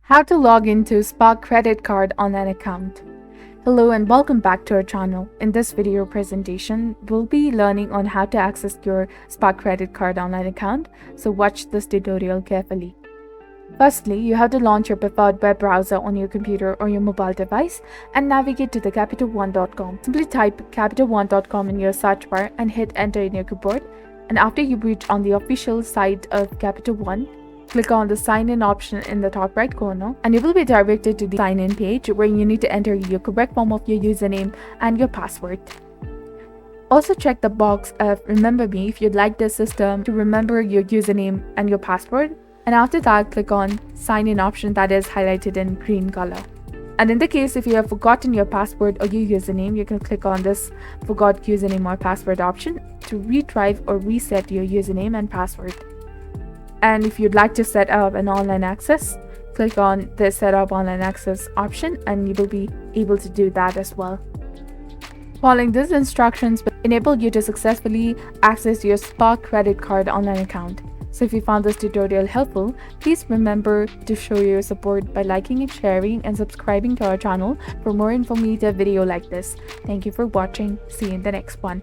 How to log into Spark credit card online account. Hello and welcome back to our channel. In this video presentation, we'll be learning on how to access your Spark credit card online account, so watch this tutorial carefully. Firstly, you have to launch your preferred web browser on your computer or your mobile device and navigate to the capital1.com. Simply type capital1.com in your search bar and hit enter in your keyboard. And after you reach on the official site of Capital One, click on the sign in option in the top right corner and you will be directed to the sign in page where you need to enter your correct form of your username and your password. Also check the box of remember me if you'd like the system to remember your username and your password, and after that click on sign in option that is highlighted in green color. And in the case if you have forgotten your password or your username, you can click on this forgot username or password option to retrieve or reset your username and password. And if you'd like to set up an online access, click on the set up online access option and you will be able to do that as well. Following these instructions will enable you to successfully access your Spark credit card online account. So if you found this tutorial helpful, please remember to show your support by liking and sharing and subscribing to our channel for more informative video like this. Thank you for watching. See you in the next one.